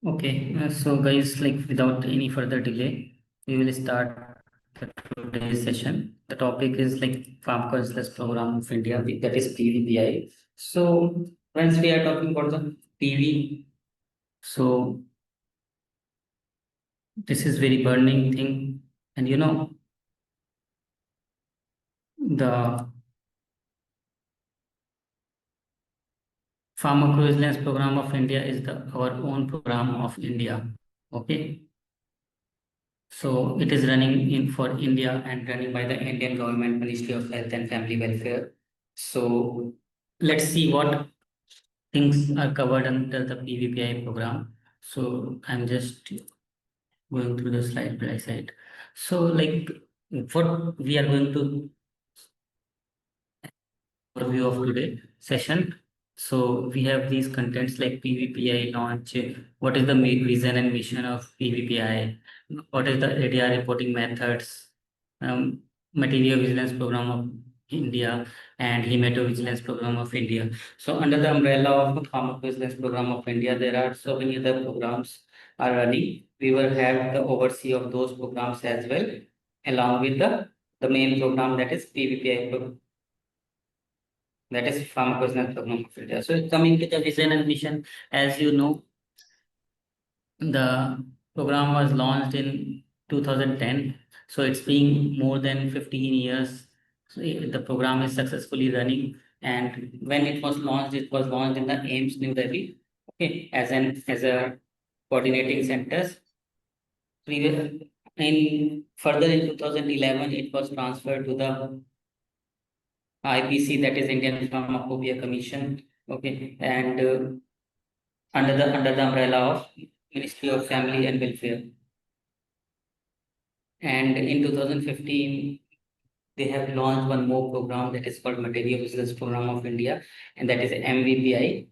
Okay, so guys, like without any further delay, we will start the today's session. The topic is like Pharmacovigilance Program of India, that is PVPI. So, once we are talking about the PV, so this is very burning thing, and the Pharmacovigilance Program of India is our own program of India. Okay, so it is running in for India and running by the Indian government Ministry of Health and Family Welfare. So let's see what things are covered under the PVPI program. So I'm just going through the slide by slide. So like what we are going to overview of today session. So we have these contents like PVPI launch, what is the vision and mission of PVPI, what is the ADR reporting methods, material vigilance program of India and hematovigilance program of India. So under the umbrella of the pharmacovigilance program of India, there are so many other programs are running. We will have the oversee of those programs as well, along with the main program that is PVPI program, that is pharmacovigilance program of India. So coming to the vision and mission, as you know, the program was launched in 2010. So it's been more than 15 years. So the program is successfully running. And when it was launched in the AIMS New Delhi, okay, as a coordinating centers. In further in 2011, it was transferred to the IPC, that is Indian Pharmacopoeia Commission. Okay, and under the umbrella of Ministry of Family and Welfare. And in 2015, they have launched one more program that is called Material Business Program of India, and that is MVPI.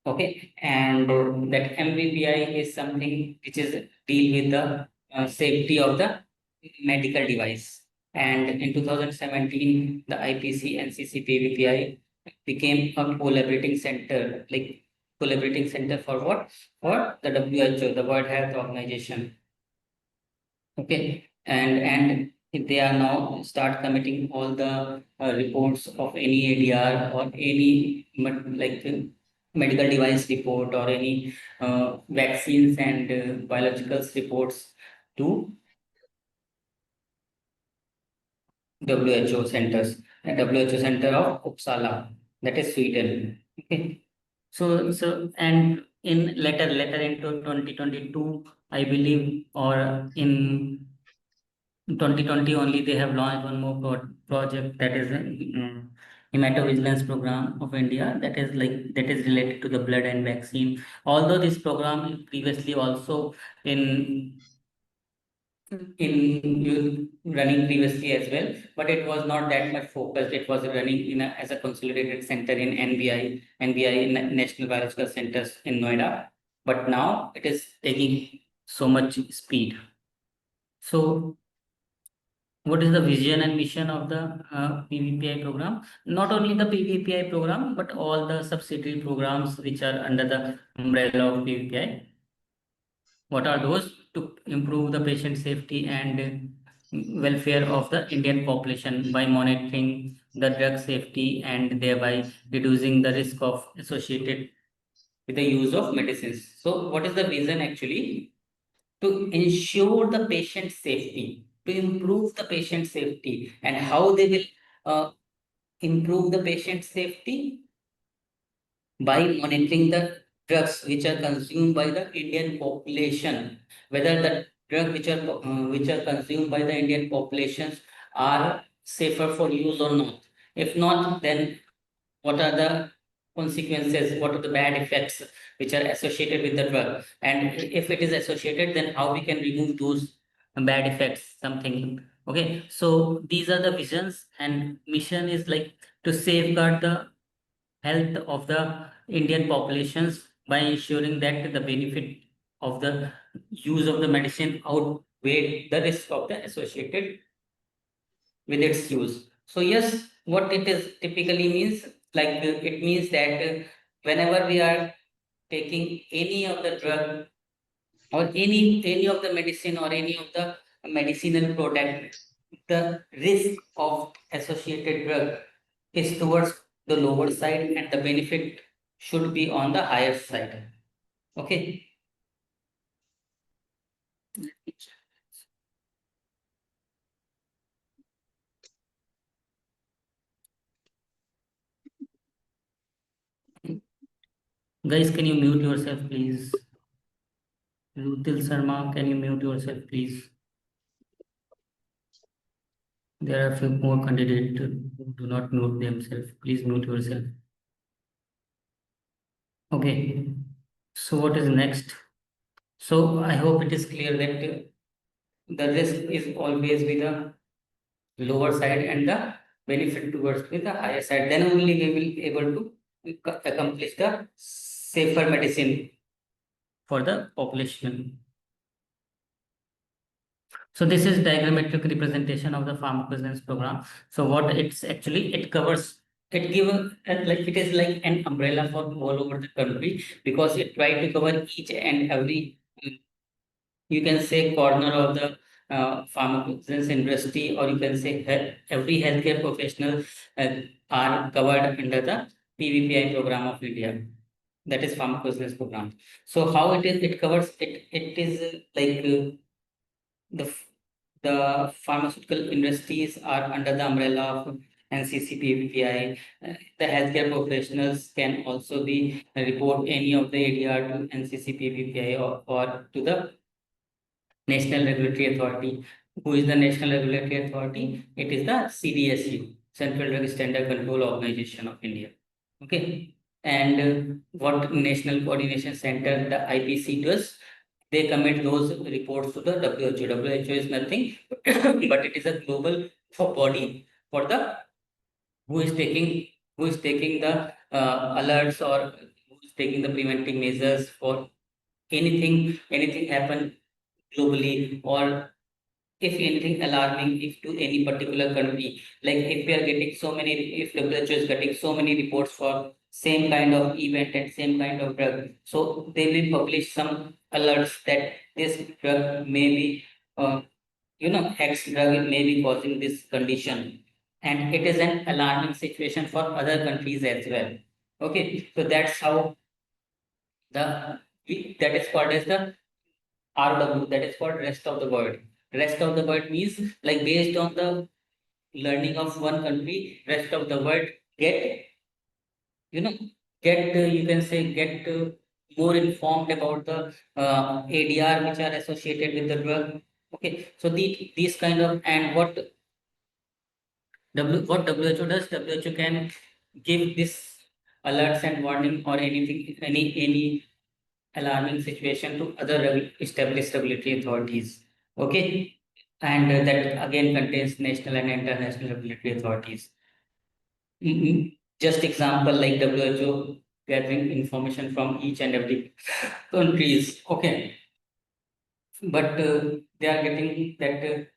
Okay, and that MVPI is something which is deal with the safety of the medical device. And in 2017, the IPC NCC PVPI became a collaborating center, like collaborating center for what? For the WHO, the World Health Organization. Okay, and they are now start committing all the reports of any ADR or any medical device report or any vaccines and biologicals reports to WHO centers, WHO center of Uppsala, that is Sweden. Okay, so and in later into 2022, I believe, or in 2020 only, they have launched one more project, that is hematovigilance program of India, that is related to the blood and vaccine. Although this program previously also in running previously as well, but it was not that much focused. It was running as a consolidated center in NBI, National Biological Centers in Noida. But now it is taking so much speed. So what is the vision and mission of the PVPI program? Not only the PVPI program, but all the subsidiary programs which are under the umbrella of PVPI. What are those? To improve the patient safety and welfare of the Indian population by monitoring the drug safety and thereby reducing the risk of associated with the use of medicines. So, what is the vision actually? To ensure the patient safety, to improve the patient safety, and how they will improve the patient safety by monitoring the drugs which are consumed by the Indian population, whether the drugs which are consumed by the Indian populations are safer for use or not. If not, then what are the consequences? What are the bad effects which are associated with the drug? And if it is associated, then how we can remove those bad effects? Something. Okay. So these are the visions, and mission is like to safeguard the health of the Indian populations by ensuring that the benefit of the use of the medicine outweigh the risk of the associated with its use. So yes, what it is typically means, it means that whenever we are taking any of the drug or any of the medicine or any of the medicinal product, the risk of associated drug is towards the lower side and the benefit should be on the higher side. Okay. Guys, can you mute yourself, please? Rutil Sharma, can you mute yourself, please? There are a few more candidates who do not mute themselves. Please mute yourself. Okay. So what is next? So I hope it is clear that the risk is always with the lower side and the benefit towards with the higher side. Then only we will able to accomplish the safer medicine for the population. So this is diagrammatic representation of the pharmacovigilance program. So what it's actually, it covers, it give like it is like an umbrella for all over the country because it try to cover each and every you can say corner of the pharmacovigilance industry, or you can say every healthcare professional uh, are covered under the PVPI program of India. That is pharmacovigilance program. So how it is, it covers it. It is like the the pharmaceutical industries are under the umbrella of NCC PVPI. The healthcare professionals can also be report any of the ADR to NCC PVPI or to the National Regulatory Authority. Who is the National Regulatory Authority? It is the CDSU, Central Drug Standard Control Organization of India. Okay. And what National Coordination Center, the IPC does, they commit those reports to the WHO. WHO is nothing, but it is a global body for the who is taking the alerts or who is taking the preventive measures for anything happen globally, or if anything alarming if to any particular country, like if we are getting so many, if WHO is getting so many reports for same kind of event and same kind of drug, so they will publish some alerts that this drug may be uh, X drug may be causing this condition, and it is an alarming situation for other countries as well. Okay, so that's how the that is called as the RW, that is called rest of the world. Rest of the world means like based on the learning of one country, rest of the world get, you know, you can say, get more informed about the ADR which are associated with the drug. Okay, so these kind of, and what WHO does, WHO can give this alerts and warning or anything, any alarming situation to other established regulatory authorities. Okay, and that again contains national and international regulatory authorities. Just example like WHO gathering information from each and every countries. Okay, but they are getting that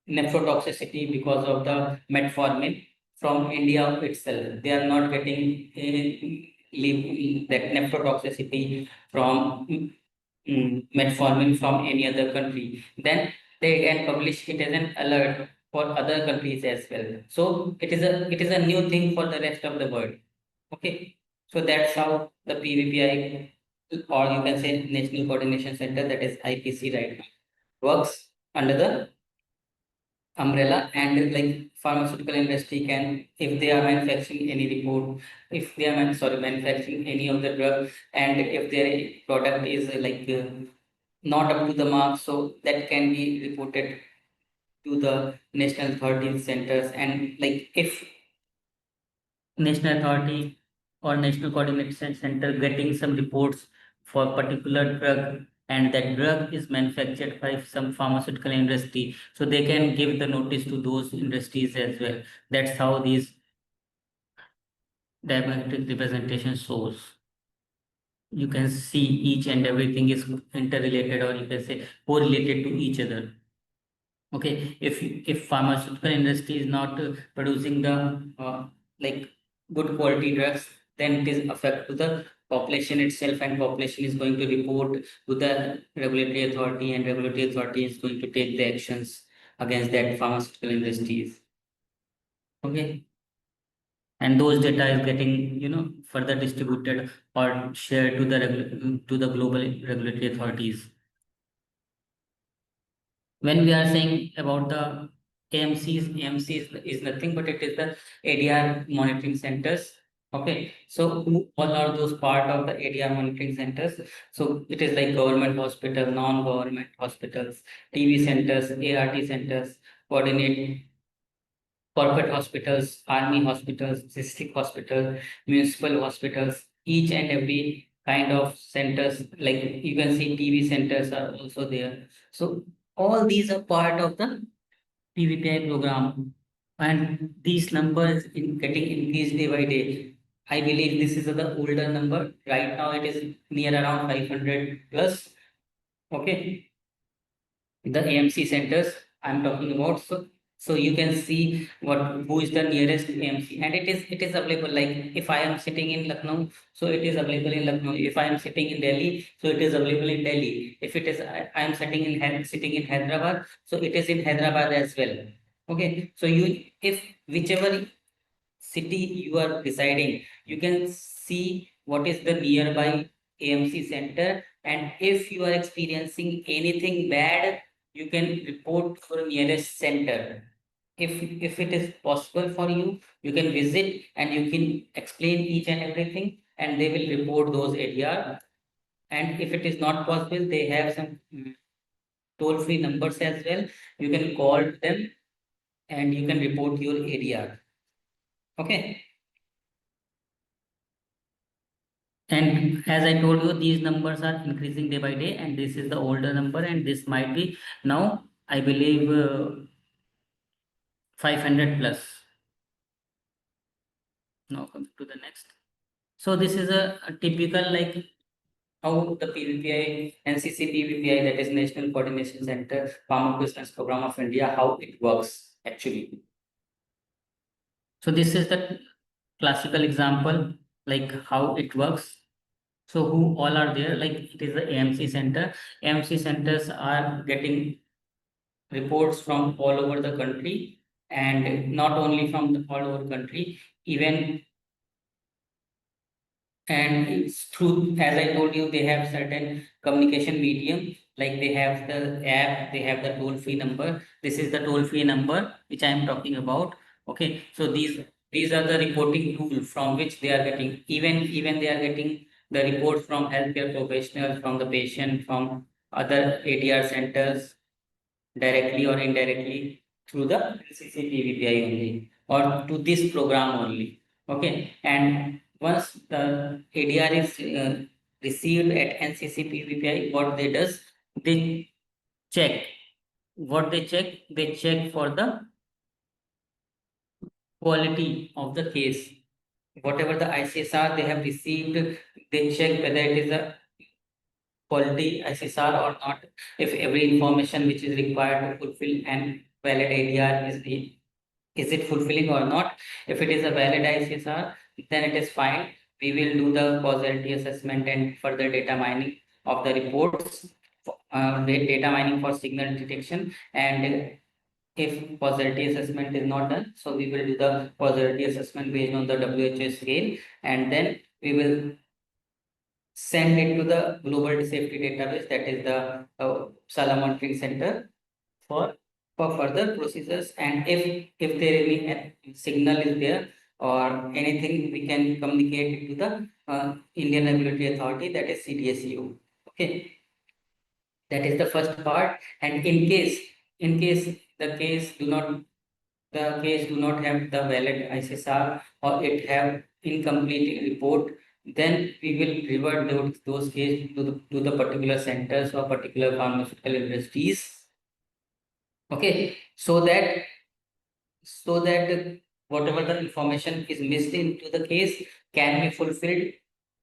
nephrotoxicity because of the metformin from India itself. They are not getting that nephrotoxicity from metformin from any other country. Then they can publish it as an alert for other countries as well. So it is a new thing for the rest of the world. Okay. So that's how the PVPI, or you can say National Coordination Center, that is IPC right now, works under the umbrella, and like pharmaceutical industry can, if they are manufacturing any report, if they are manufacturing any of the drug, and if their product is not up to the mark, so that can be reported to the national authority centers. And like if national authority or national coordination center getting some reports for particular drug, and that drug is manufactured by some pharmaceutical industry, so they can give the notice to those industries as well. That's how these diagnostic representation shows. You can see each and everything is interrelated, or you can say correlated to each other. Okay, if pharmaceutical industry is not producing the like good quality drugs, then it is affect to the population itself, and population is going to report to the regulatory authority, and regulatory authority is going to take the actions against that pharmaceutical industries. Okay. And those data is getting, further distributed or shared to the to the global regulatory authorities. When we are saying about the AMCs is nothing but it is the ADR monitoring centers. Okay, so who all are those part of the ADR monitoring centers? So it is like government hospital, non-government hospitals, TB centers, ART centers, coordinate corporate hospitals, army hospitals, district hospitals, municipal hospitals, each and every kind of centers, like you can see TB centers are also there. So all these are part of the PVPI program, and these numbers in getting increased day by day. I believe this is the older number. Right now it is near around 500 plus. Okay, the AMC centers I'm talking about. So you can see what who is the nearest AMC, and it is available. Like if I am sitting in Lucknow, so it is available in Lucknow. If I am sitting in Delhi, so it is available in Delhi. If it is I am sitting in Hyderabad, so it is in Hyderabad as well. Okay, so you if whichever city you are residing, you can see what is the nearby AMC center, and if you are experiencing anything bad, you can report to the nearest center. If it is possible for you, you can visit and you can explain each and everything, and they will report those ADR. And if it is not possible, they have some toll-free numbers as well. You can call them and you can report your ADR. Okay. And as I told you, these numbers are increasing day by day, and this is the older number, and this might be now, I believe, 500 plus. Now come to the next. So this is a typical like how the PVPI, NCC PVPI, that is National Coordination Center, Pharmacovigilance Program of India, how it works actually. So this is the classical example, like how it works. So who all are there? Like it is the AMC center. AMC centers are getting reports from all over the country, and not only from all over country, even, and it's through, as I told you, they have certain communication medium, like they have the app, they have the toll free number. This is the toll free number which I am talking about. Okay, so these are the reporting tool from which they are getting, even they are getting the reports from healthcare professionals, from the patient, from other ADR centers, directly or indirectly through the NCC only, or to this program only. Okay, and once the ADR is received at NCC what they does, they check. What they check? They check for the quality of the case. Whatever the ICSR they have received, they check whether it is a quality ICSR or not. If every information which is required to fulfill and valid ADR is it fulfilling or not. If it is a valid ICSR, then it is fine. We will do the causality assessment and further data mining of the reports, data mining for signal detection. And if causality assessment is not done, so we will do the causality assessment based on the WHO scale, and then we will send it to the global safety database, that is the SALA monitoring center, for further procedures. And if there any signal is there or anything, we can communicate it to the Indian Regulatory Authority, that is CDSU. Okay, that is the first part. And in case the case do not have the valid ICSR, or it have incomplete report, then we will revert those cases to the particular centers or particular pharmaceutical industries. Okay, so that whatever the information is missed into the case can be fulfilled.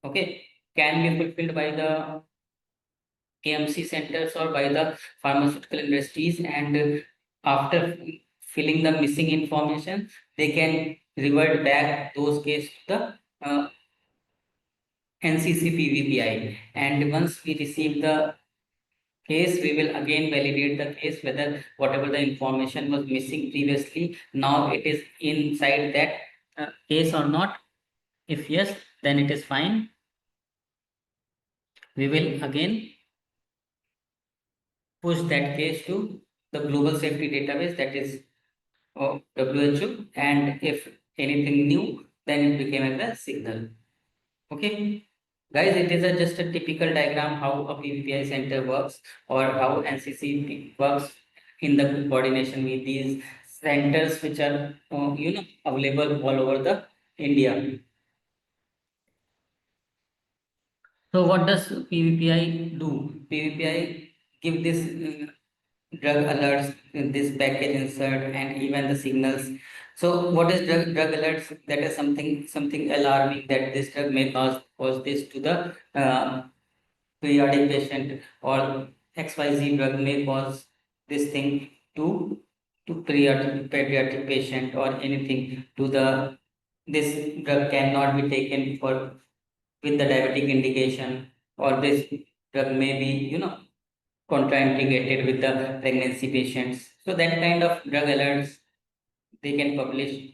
Okay, can be fulfilled by the AMC centers or by the pharmaceutical industries, and after filling the missing information, they can revert back those cases to the NCC PVPI. And once we receive the case, we will again validate the case whether whatever the information was missing previously, now it is inside that case or not. If yes, then it is fine. We will again push that case to the global safety database, that is WHO, and if anything new, then it became as a signal. Okay, guys, it is just a typical diagram how a PVPI center works, or how NCC works in the coordination with these centers which are available all over the India. So what does PVPI do? PVPI give this drug alerts, this package insert, and even the signals. So what is drug alerts? That is something alarming, that this drug may cause this to the periodic patient, or XYZ drug may cause this thing to pediatric patient, or anything to the, this drug cannot be taken for with the diabetic indication, or this drug may be contraindicated with the pregnancy patients. So that kind of drug alerts they can publish.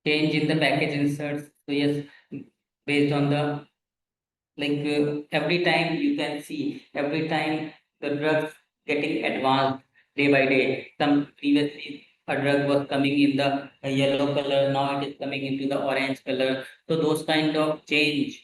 Change in the package inserts. So yes, based on the, like, every time you can see, every time the drugs getting advanced day by day. Some previously a drug was coming in the yellow color, now it is coming into the orange color. So those kind of change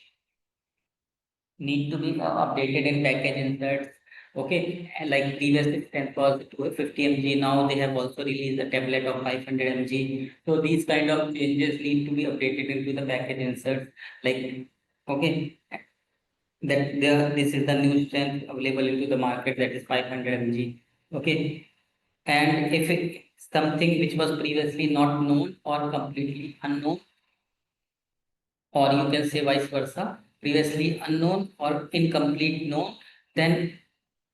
need to be updated in package inserts. Okay, and like previously it was to 50 mg, now they have also released a tablet of 500 mg. So these kind of changes need to be updated into the package inserts. Like, okay, that this is the new strength available into the market, that is 500 mg. Okay, and if it something which was previously not known or completely unknown, or you can say vice versa, previously unknown or incomplete known, then,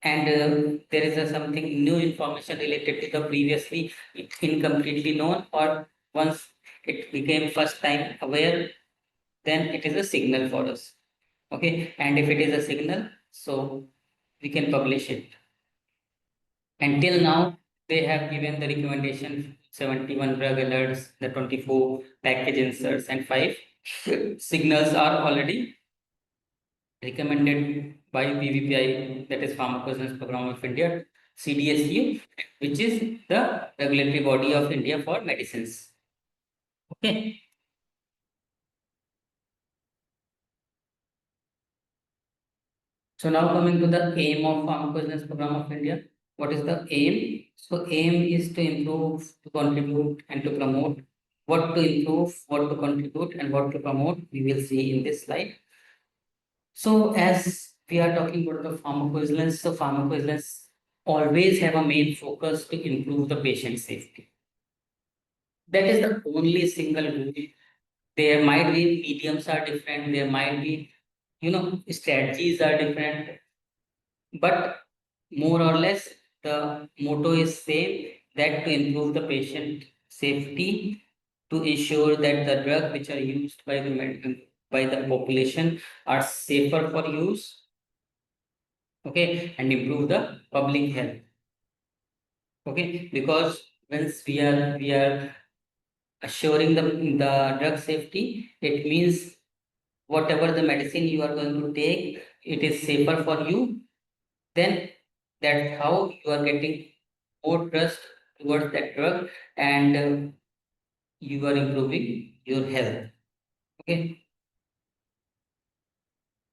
and there is a something new information related to the previously incompletely known, or once it became first time aware, then it is a signal for us. Okay, and if it is a signal, so we can publish it. Until now, they have given the recommendation 71 drug alerts, the 24 package inserts, and 5 signals are already recommended by PVPI, that is Pharmacovigilance Program of India, CDSU, which is the regulatory body of India for medicines. Okay. So now coming to the aim of Pharmacovigilance Program of India. What is the aim? So aim is to improve, to contribute, and to promote. What to improve, what to contribute, and what to promote, we will see in this slide. So as we are talking about the pharmacovigilance, so pharmacovigilance always have a main focus to improve the patient safety. That is the only single rule. There might be mediums are different, there might be, strategies are different, but more or less the motto is same, that to improve the patient safety, to ensure that the drug which are used by the by the population are safer for use, okay, and improve the public health. Okay, because once we are assuring the drug safety, it means whatever the medicine you are going to take, it is safer for you, then that's how you are getting more trust towards that drug, and you are improving your health. Okay,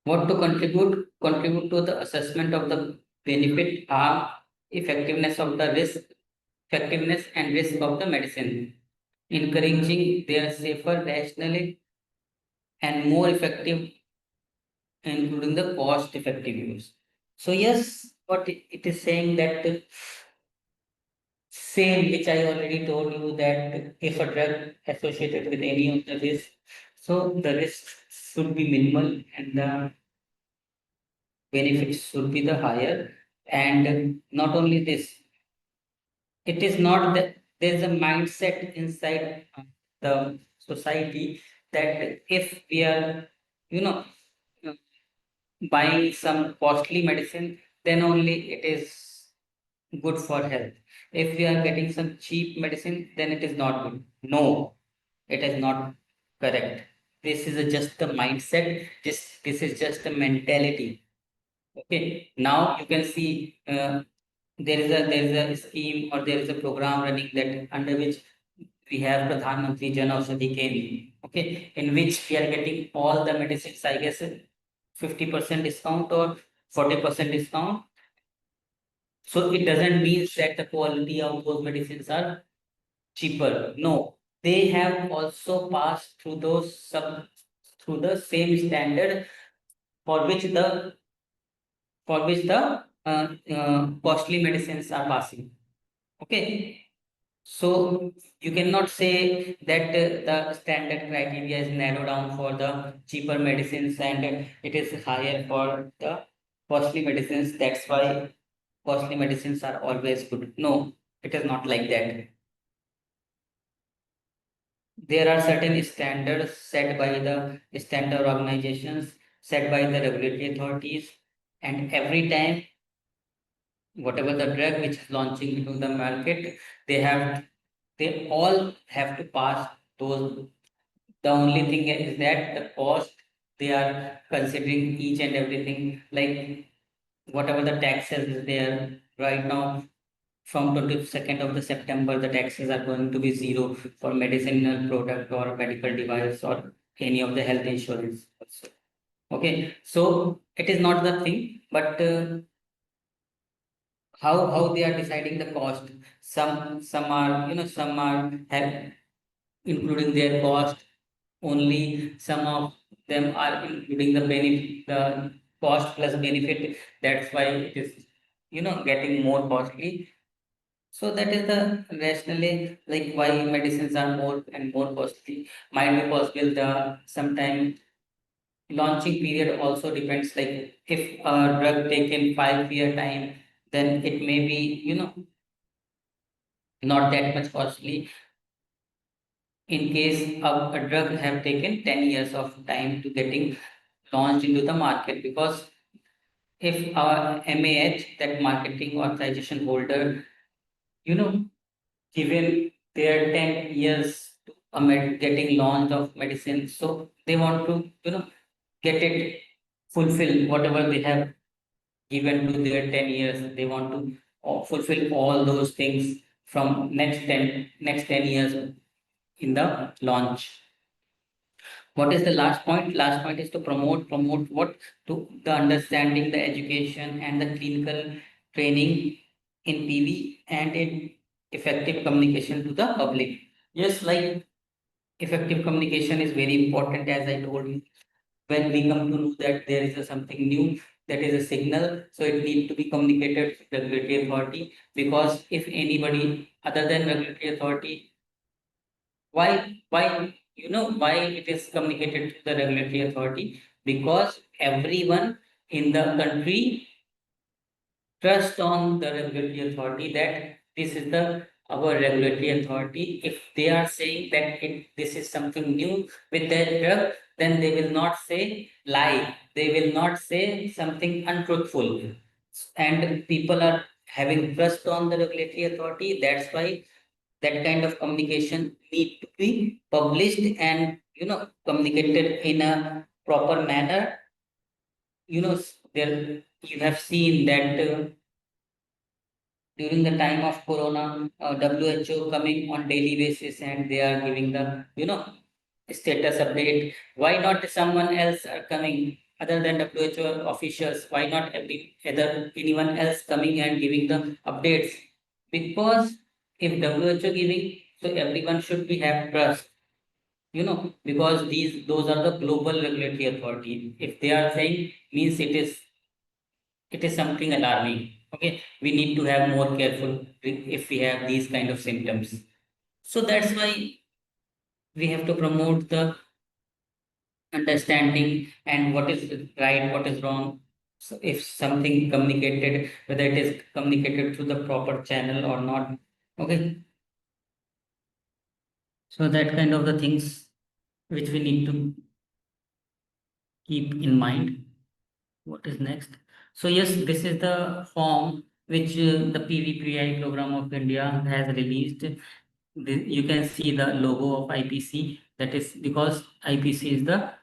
what to contribute to the assessment of the benefit, harm, effectiveness of the risk, effectiveness and risk of the medicine, encouraging their safer, rational, and more effective, including the cost effective use. So yes, what it is saying, that same which I already told you, that if a drug associated with any of the risk, so the risk should be minimal and the benefits should be the higher. And not only this, it is not that there is a mindset inside the society, that if we are you know, uh, buying some costly medicine, then only it is good for health. If we are getting some cheap medicine, then it is not good. No, it is not correct. This is just a mindset. This is just a mentality. Okay. Now you can see there is a scheme or there is a program running that under which we have Pradhan Mantri Jan Aushadhi Kendra. Okay, in which we are getting all the medicines. I guess 50% discount or 40% discount. So it doesn't mean that the quality of those medicines are cheaper. No, they have also passed through through the same standard for which costly medicines are passing. Okay, so you cannot say that the standard criteria is narrowed down for the cheaper medicines and it is higher for the costly medicines. That's why costly medicines are always good. No, it is not like that. There are certain standards set by the standard organizations, set by the regulatory authorities, and every time, whatever the drug which is launching into the market, they all have to pass those. The only thing is that the cost they are considering each and everything, like whatever the taxes is there right now. From 22nd of the September, the taxes are going to be zero for medicinal product or medical device or any of the health insurance also. Okay, so it is not the thing, but how they are deciding the cost. Some are some are have including their cost only. Some of them are including the benefit, the cost plus benefit. That's why it is getting more costly. So that is the rationale, like why medicines are more and more costly. Might be possible the sometime launching period also depends. Like if a drug taken 5 year time, then it may be not that much costly. In case of a drug have taken 10 years of time to getting launched into the market, because if our MAH, that marketing authorization holder, you know given their 10 years to getting launched of medicine. So they want to, get it fulfill whatever they have given to their 10 years. They want to fulfill all those things from next 10 years in the launch. What is the last point? Last point is to promote what? To the understanding, the education, and the clinical training in PV and in effective communication to the public. Yes, like effective communication is very important, as I told you. When we come to know that there is something new, that is a signal, so it needs to be communicated to the regulatory authority, because if anybody other than regulatory authority, why it is communicated to the regulatory authority? Because everyone in the country trust on the regulatory authority, that this is the our regulatory authority. If they are saying that this is something new with their drug, then they will not say lie, they will not say something untruthful, and people are having trust on the regulatory authority. That's why that kind of communication need to be published and communicated in a proper manner. There you have seen that during the time of corona, WHO coming on daily basis and they are giving the status update. Why not someone else are coming other than WHO officials? Why not anyone else coming and giving the updates? Because if WHO giving, so everyone should be have trust. Because those are the global regulatory authority. If they are saying, means it is something alarming. Okay, we need to have more careful if we have these kind of symptoms. So that's why we have to promote the understanding and what is right, what is wrong. So if something communicated, whether it is communicated through the proper channel or not. Okay, so that kind of the things which we need to keep in mind. What is next? So yes, this is the form which the PVPI program of India has released. You can see the logo of IPC. That is because IPC is the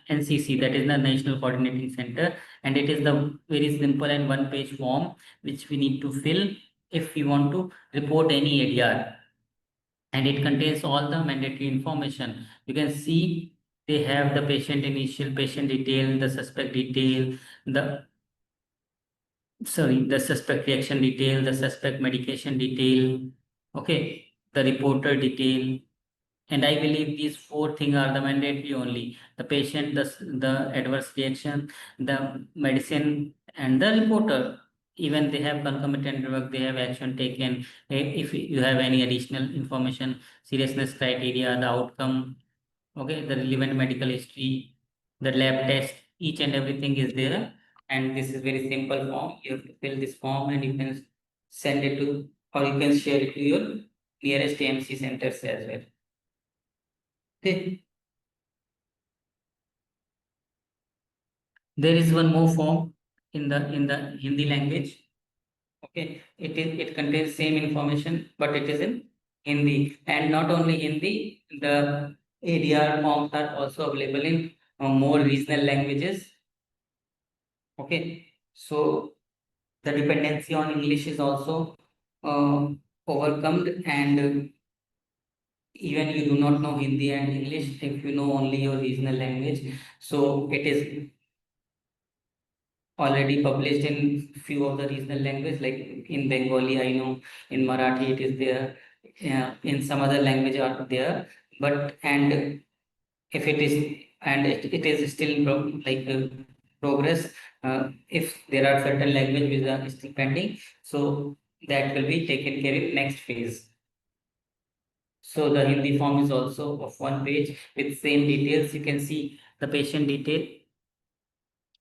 NCC, that is the National Coordinating Center, and it is the very simple and one-page form which we need to fill if we want to report any ADR, and it contains all the mandatory information. You can see they have the patient initial, patient detail, the suspect detail, the the suspect reaction detail, the suspect medication detail, okay, the reporter detail. And I believe these four things are the mandatory only: the patient, the adverse reaction, the medicine, and the reporter. Even they have concomitant drug, they have action taken. If you have any additional information, seriousness criteria, the outcome, okay, the relevant medical history, the lab test, each and everything is there. And this is very simple form. You have to fill this form and you can send it to, or you can share it to your nearest AMC centers as well. Okay. There is one more form in the Hindi language. Okay, it contains same information, but it is in Hindi, and not only Hindi. The ADR forms are also available in more regional languages. Okay, so the dependency on English is also overcome, and even you do not know Hindi and English, if you know only your regional language, so it is already published in few of the regional language, like in Bengali, I know, in Marathi it is there, in some other language are there, but and if it is, and it is still in progress, if there are certain language which are still pending, so that will be taken care in next phase. So the Hindi form is also of one page with same details. You can see the patient detail.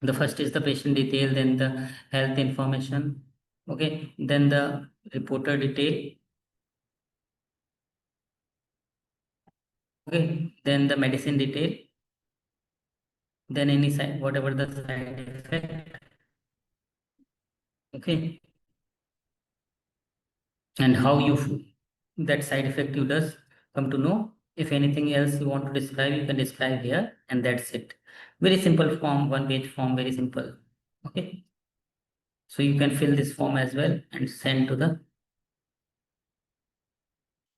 The first is the patient detail, then the health information, okay, then the reporter detail, okay, then the medicine detail, then any side, whatever the side effect, okay, and how you that side effect you does come to know. If anything else you want to describe, you can describe here, and that's it. Very simple form, one page form, very simple. Okay, so you can fill this form as well and send to the.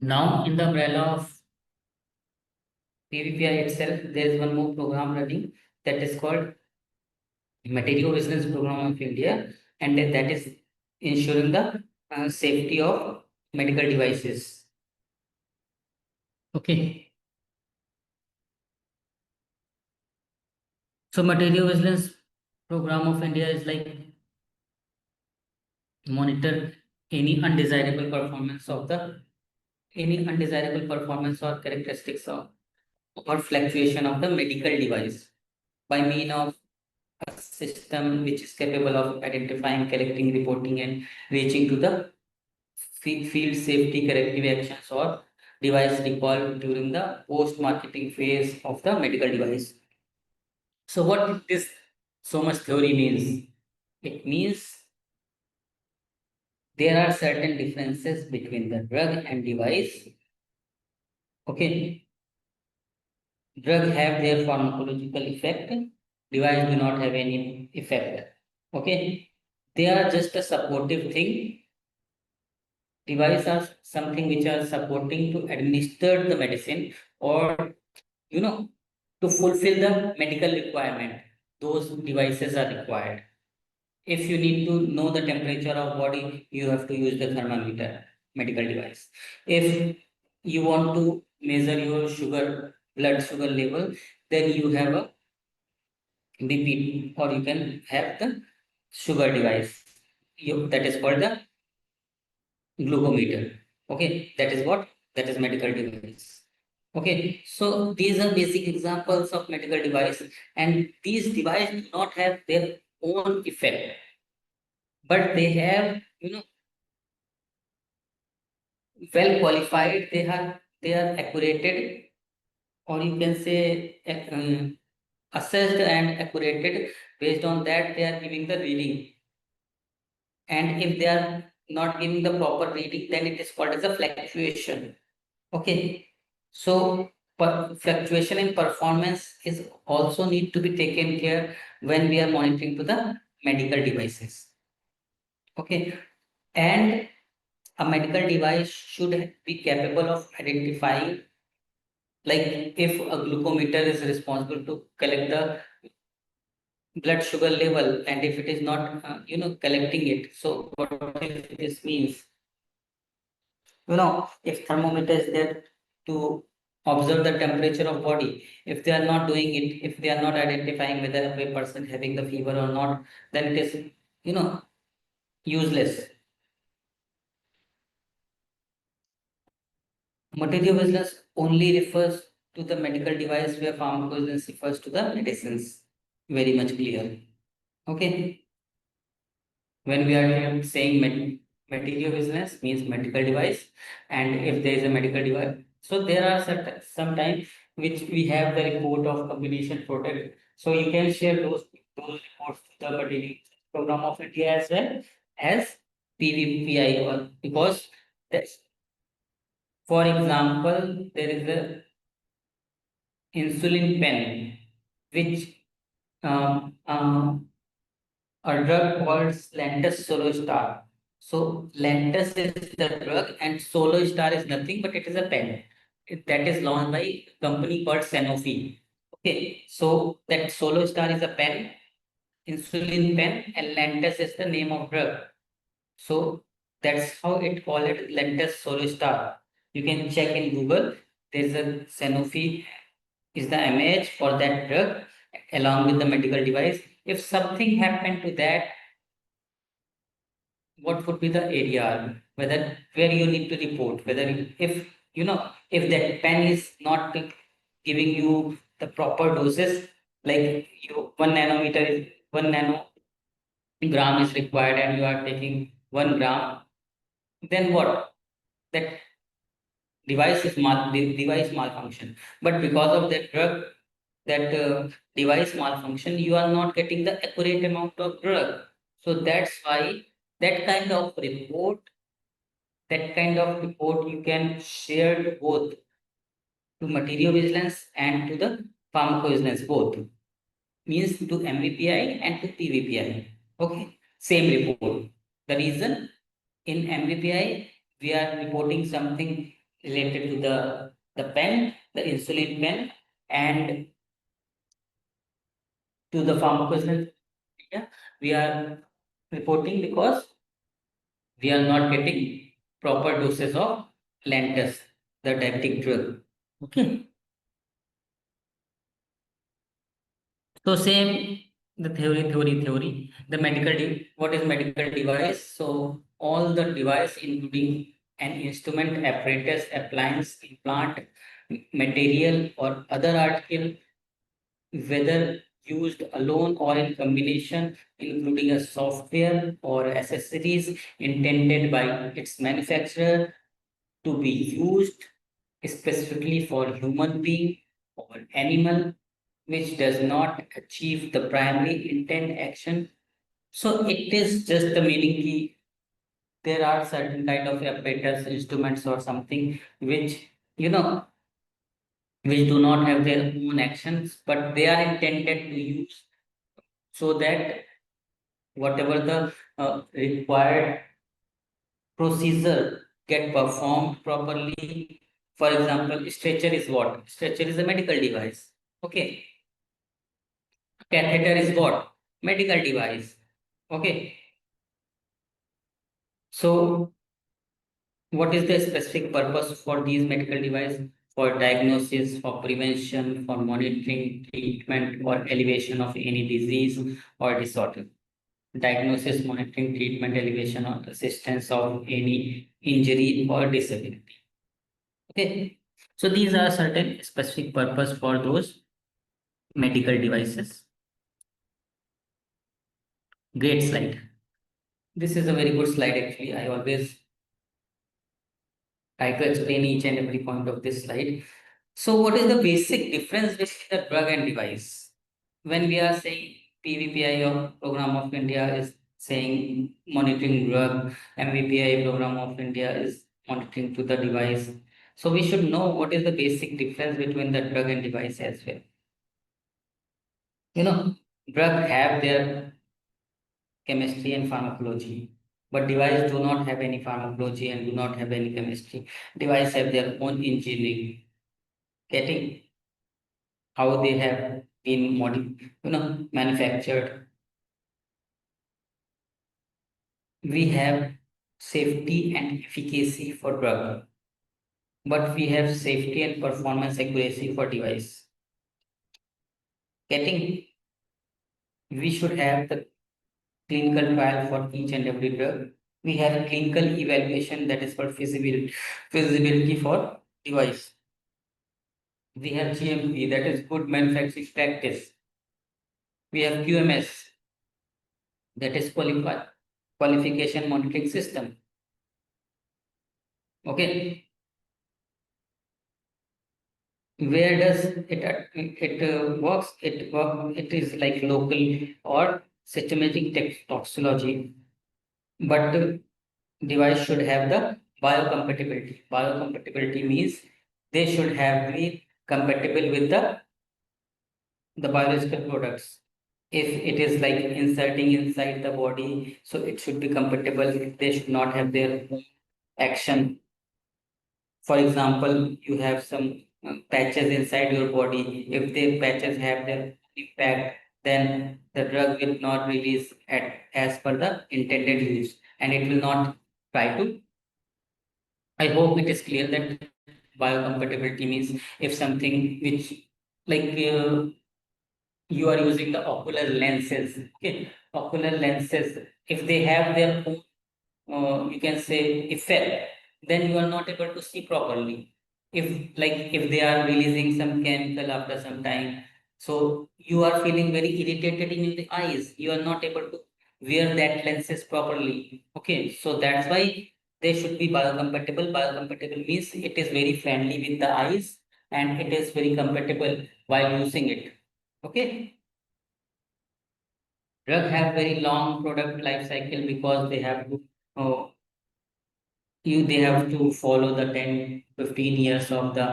Now in the umbrella of PVPI itself, there is one more program running that is called Material Business Program of India, and that is ensuring the safety of medical devices. Okay, so Material Business Program of India is like monitor any undesirable performance of the any undesirable performance or characteristics of or fluctuation of the medical device by mean of a system which is capable of identifying, collecting, reporting, and reaching to the field safety corrective actions or device recall during the post-marketing phase of the medical device. So what this so much theory means? It means there are certain differences between the drug and device. Okay, drug have their pharmacological effect, device do not have any effect. Okay, they are just a supportive thing. Device are something which are supporting to administer the medicine, or you know, to fulfill the medical requirement. Those devices are required. If you need to know the temperature of body, you have to use the thermometer, medical device. If you want to measure your sugar, blood sugar level, then you have a BP, or you can have the sugar device. That is called the glucometer. Okay, that is what? That is medical device. Okay, so these are basic examples of medical device, and these devices do not have their own effect, but they have, well qualified. They are accurate, or you can say assessed and accurate. Based on that, they are giving the reading. And if they are not giving the proper reading, then it is called as a fluctuation. Okay. So fluctuation in performance is also need to be taken care when we are monitoring to the medical devices. Okay. And a medical device should be capable of identifying, like if a glucometer is responsible to collect the blood sugar level, and if it is not, collecting it. So what this means, if thermometer is there to observe the temperature of body, if they are not doing it, if they are not identifying whether a person having the fever or not, then it is, you know, useless. Material vigilance only refers to the medical device, where pharmacovigilance refers to the medicines. Very much clear. Okay. When we are saying material business means medical device, and if there is a medical device, so there are sometimes which we have the report of combination product. So you can share those reports to the particular program of India as well as PVPI, or because that's, for example, there is a insulin pen which um, um, a drug called Lantus Solostar. So Lantus is the drug and Solostar is nothing but it is a pen. That is launched by a company called Sanofi. Okay, so that Solostar is a pen, insulin pen, and Lantus is the name of drug. So that's how it called it, Lantus Solostar. You can check in Google. There's a Sanofi is the image for that drug along with the medical device. If something happened to that, what would be the ADR, whether where you need to report, whether if if that pen is not giving you the proper doses, like 1 nanometer is 1 nanogram is required and you are taking 1 gram, then what? That device malfunction. But because of that drug, that device malfunction, you are not getting the accurate amount of drug. So that's why that kind of report that kind of report you can share both to material vigilance and to the pharmacovigilance, both means to MVPI and to PVPI. Okay, same report. The reason in MVPI we are reporting something related to the pen, the insulin pen, and to the pharmacovigilance, yeah, we are reporting because we are not getting proper doses of Lantus, the diabetic drug. Okay. So same the theory. The what is medical device? So all the device including an instrument, apparatus, appliance, implant, material or other article, whether used alone or in combination, including a software or accessories intended by its manufacturer to be used specifically for human being or animal, which does not achieve the primary intent action. So it is just the meaning key. There are certain kind of apparatus, instruments or something which, which do not have their own actions, but they are intended to use so that whatever the required procedure get performed properly. For example, stretcher is what? Stretcher is a medical device. Okay. Catheter is what? Medical device. Okay. So what is the specific purpose for these medical devices? For diagnosis, for prevention, for monitoring, treatment, or elevation of any disease or disorder. Diagnosis, monitoring, treatment, elevation, or assistance of any injury or disability. Okay. So these are certain specific purpose for those medical devices. Great slide. This is a very good slide actually. I always try to explain each and every point of this slide. So what is the basic difference between the drug and device? when we are saying PVPI of Program of India is saying monitoring drug, MVPI Program of India is monitoring to the device. So we should know what is the basic difference between the drug and device as well. You know, drug have their chemistry and pharmacology, but device do not have any pharmacology and do not have any chemistry. Device have their own engineering, getting how they have been manufactured. We have safety and efficacy for drug, but we have safety and performance accuracy for device. Getting we should have the clinical trial for each and every drug. We have clinical evaluation that is for feasibility for device. We have GMP, that is good manufacturing practice. We have QMS, that is qualification monitoring system. Okay, where does it works? It is like local or systematic toxicology, but device should have the biocompatibility. Biocompatibility means they should have be compatible with the biological products. If it is like inserting inside the body, so it should be compatible. They should not have their own action. For example, you have some patches inside your body. If the patches have their impact, then the drug will not release as per the intended use, and it will not try to. I hope it is clear that biocompatibility means if something which like you are using the ocular lenses, okay, ocular lenses, if they have their own you can say effect, then you are not able to see properly. If they are releasing some chemical after some time, so you are feeling very irritated in the eyes. You are not able to wear that lenses properly. Okay, so that's why they should be biocompatible. Biocompatible means it is very friendly with the eyes and it is very compatible while using it. Okay. Drug have very long product life cycle because they have to uh, they have to follow the 10-15 years of the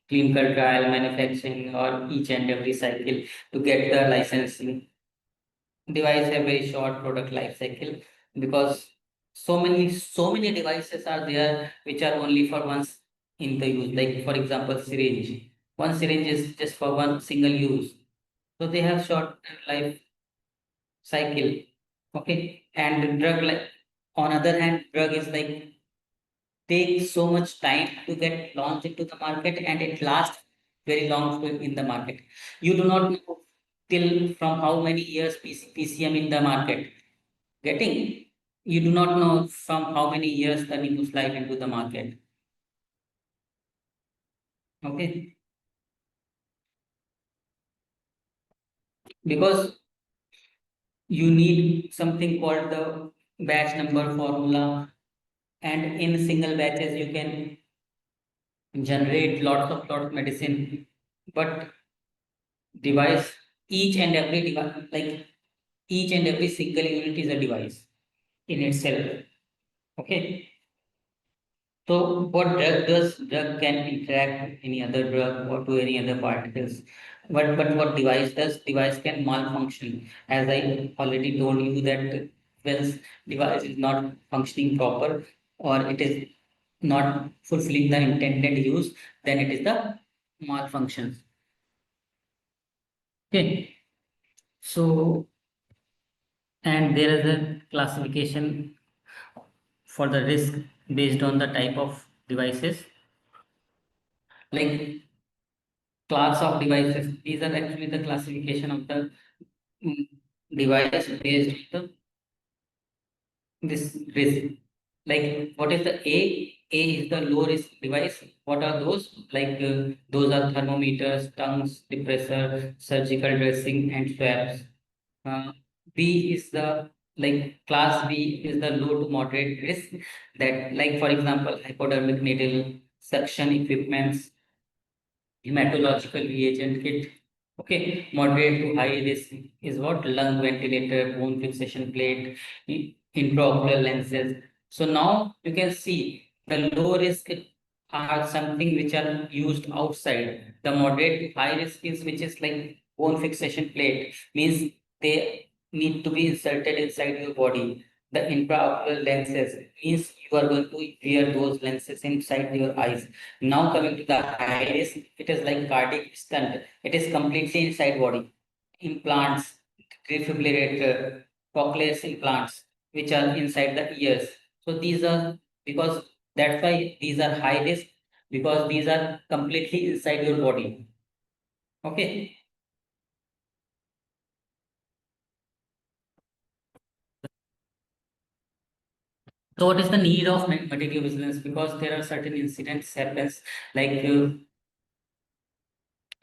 clinical trial manufacturing or each and every cycle to get the licensing. Device have very short product life cycle because so many devices are there which are only for once in the use. Like for example, syringe. One syringe is just for one single use. So they have short life cycle. Okay. And drug like on other hand, drug is like takes so much time to get launched into the market and it lasts very long in the market. You do not know till from how many years PCM in the market. Getting you do not know from how many years the news life into the market. Okay, because you need something called the batch number formula, and in single batches you can generate lots of medicine, but device each and every device like each and every single unit is a device in itself. Okay. So what drug does? Drug can interact with any other drug or to any other particles. But what device does? Device can malfunction. As I already told you that when device is not functioning proper or it is not fulfilling the intended use, then it is the malfunction. Okay. So and there is a classification for the risk based on the type of devices, like class of devices. These are actually the classification of the mm, device based on this risk. Like what is the A? A is the low risk device. What are those? Like those are thermometers, tongues depressor, surgical dressing and swabs. uh, B is the like class B is the low to moderate risk, that like for example hypodermic needle, suction equipments, hematological reagent kit. Okay, moderate to high risk is what? Lung ventilator, bone fixation plate, intraocular lenses. So now you can see the low risk are something which are used outside. The moderate to high risk is which is like bone fixation plate, means they need to be inserted inside your body. The intraocular lenses means you are going to wear those lenses inside your eyes. Now coming to the high risk, it is like cardiac stunt. It is completely inside body. Implants, defibrillator, cochlear implants, which are inside the ears. So these are because that's why these are high risk because these are completely inside your body. Okay. So what is the need of material vigilance? Because there are certain incidents happens like a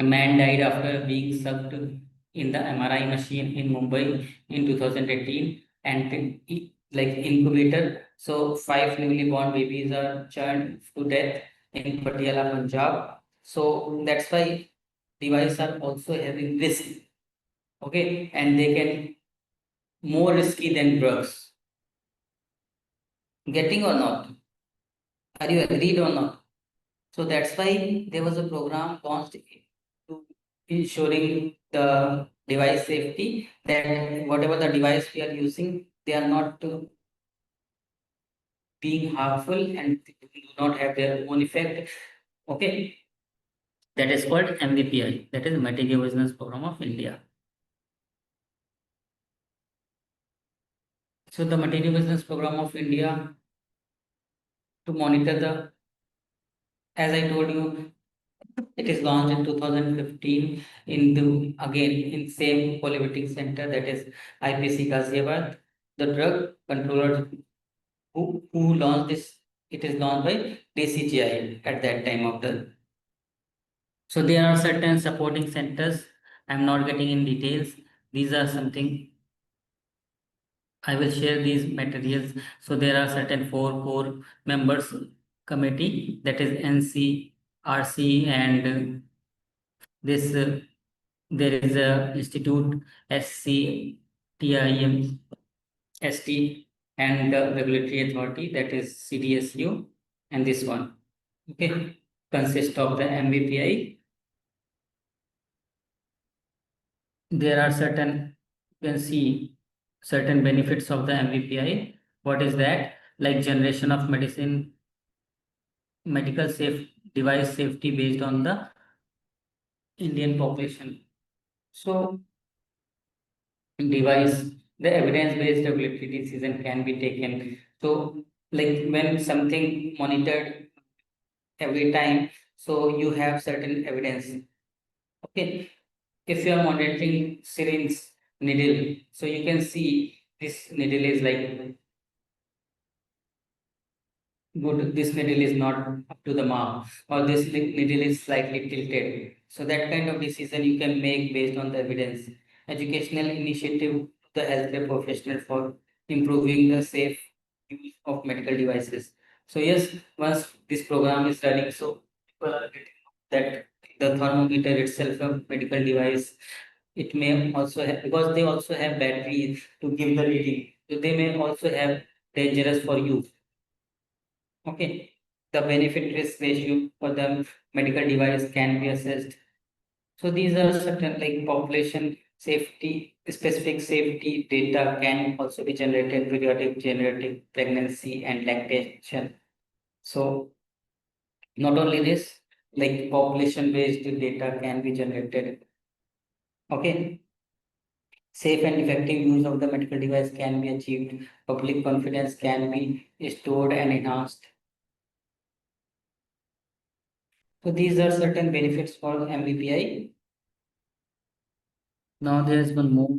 man died after being sucked in the MRI machine in Mumbai in 2018 and like incubator. So five newly born babies are churned to death in Patiala, Punjab. So that's why devices are also having risk. Okay, and they can more risky than drugs. Getting or not? Are you agreed or not? So that's why there was a program launched to ensuring the device safety that whatever the device we are using, they are not being harmful and do not have their own effect. Okay, that is called MVPI. That is Material Business Program of India. So the Material Business Program of India to monitor the, as I told you, it is launched in 2015 in the again in same polymetric center that is IPC Ghaziabad. The drug controller who launched this, it is launched by DCGI at that time of the. So there are certain supporting centers. I'm not getting in details. These are something I will share these materials. So there are certain four core members committee that is NCRC and this there is a institute SCTIM ST and the regulatory authority that is CDSU and this one. Okay, consist of the MVPI. There are certain, you can see certain benefits of the MVPI. What is that? Like generation of medical safe device safety based on the Indian population. So device, the evidence-based regulatory decision can be taken. So like when something monitored every time, so you have certain evidence. Okay, if you are monitoring syringe needle, so you can see this needle is like good, this needle is not up to the mark, or this needle is slightly tilted. So that kind of decision you can make based on the evidence. Educational initiative to the healthcare professional for improving the safe use of medical devices. So yes, once this program is running, so people are getting that the thermometer itself a medical device. It may also have, because they also have batteries to give the reading. So they may also have dangerous for you. Okay, the benefit risk ratio for the medical device can be assessed. So these are certain like population safety, specific safety data can also be generated periodic generative pregnancy and lactation. So not only this, like population based data can be generated. Okay, safe and effective use of the medical device can be achieved. Public confidence can be stored and enhanced. So these are certain benefits for MVPI. Now there is one more,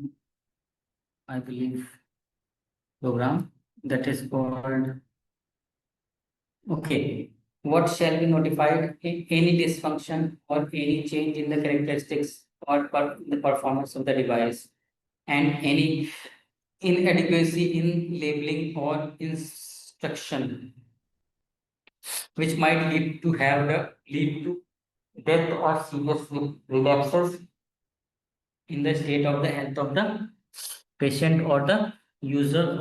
I believe, program that is called, okay, what shall be notified in any dysfunction or any change in the characteristics or the performance of the device and any inadequacy in labeling or instruction which might lead to death or serious relapses. in the state of the health of the patient or the user,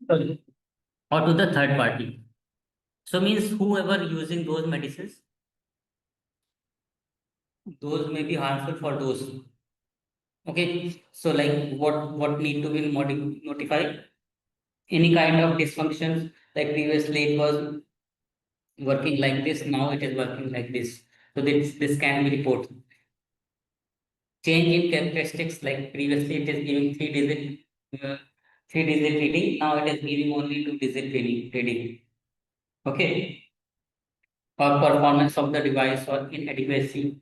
sorry, or to the third party. So means whoever using those medicines, those may be harmful for those. Okay, so like what need to be notified? Any kind of dysfunctions, like previously it was working like this, now it is working like this. So this can be reported. Change in characteristics, like previously it is giving uh, 3-digit reading, now it is giving only 2-digit reading. Okay, or performance of the device or inadequacy.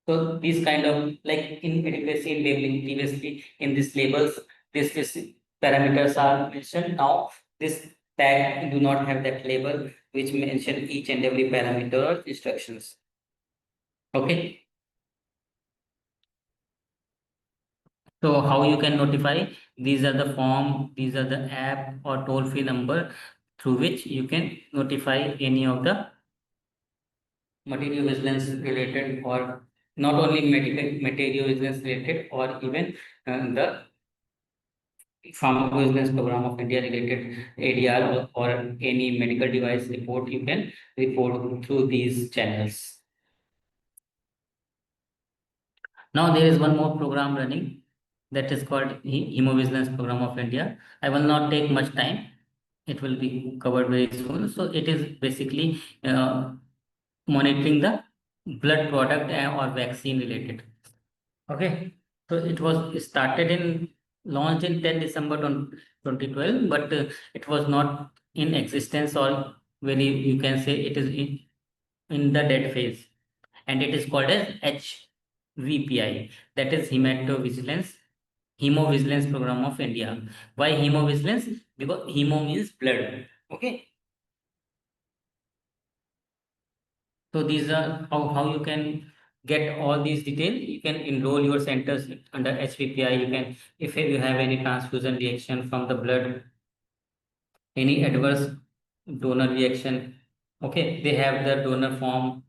So these kind of like inadequacy in labeling, previously in these labels, this parameters are mentioned. Now this tag do not have that label which mention each and every parameter or instructions. Okay. So how you can notify? These are the form, these are the app or toll-free number through which you can notify any of the material vigilance related, or not only medical material vigilance related, or even the Pharmacovigilance program of India related ADR, or any medical device report, you can report through these channels. Now there is one more program running that is called Hemovigilance Program of India. I will not take much time. It will be covered very soon. So it is basically monitoring the blood product or vaccine related. Okay. So it was started in launched in 10 December 2012, but it was not in existence, or very you can say it is in the dead phase, and it is called as HVPI, that is Hemovigilance Program of India. Why Hemovigilance? Because hemo means blood. Okay. So these are how you can get all these details. You can enroll your centers under HVPI. You can, if you have any transfusion reaction from the blood, any adverse donor reaction. Okay, they have the donor form,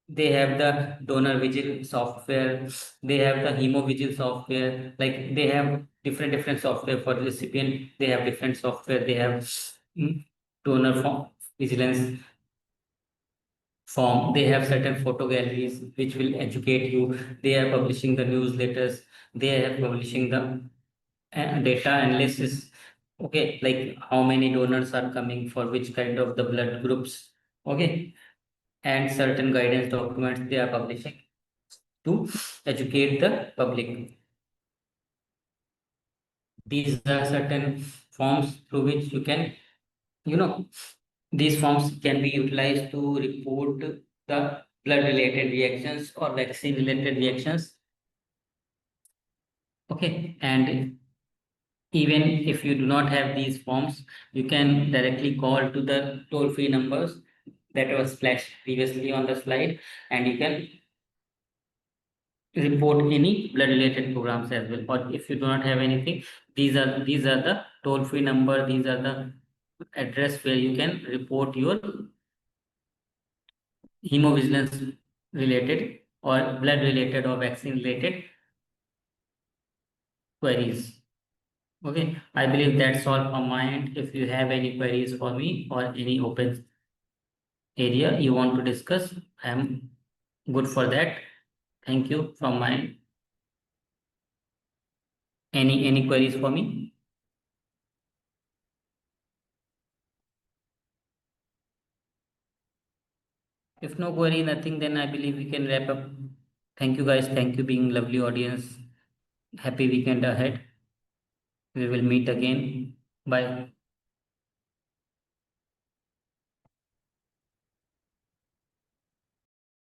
they have the donor vigil software, they have the hemovigil software, like they have different software for the recipient, they have different software, they have donor form vigilance form, they have certain photo galleries which will educate you, they are publishing the newsletters, they are publishing the data analysis. Okay, like how many donors are coming for which kind of the blood groups. Okay, and certain guidance documents they are publishing to educate the public. These are certain forms through which you can, you know, these forms can be utilized to report the blood related reactions or vaccine related reactions. Okay, and even if you do not have these forms, you can directly call to the toll free numbers that was flashed previously on the slide, and you can report any blood related programs as well. Or if you do not have anything, these are the toll free number, these are the address where you can report your hemovigilance related or blood related or vaccine related queries. Okay, I believe that's all from my end. If you have any queries for me or any open area you want to discuss, I am good for that. Thank you from my end. Any queries for me? If no query, nothing, then I believe we can wrap up. Thank you guys. Thank you being lovely audience. Happy weekend ahead. We will meet again. Bye.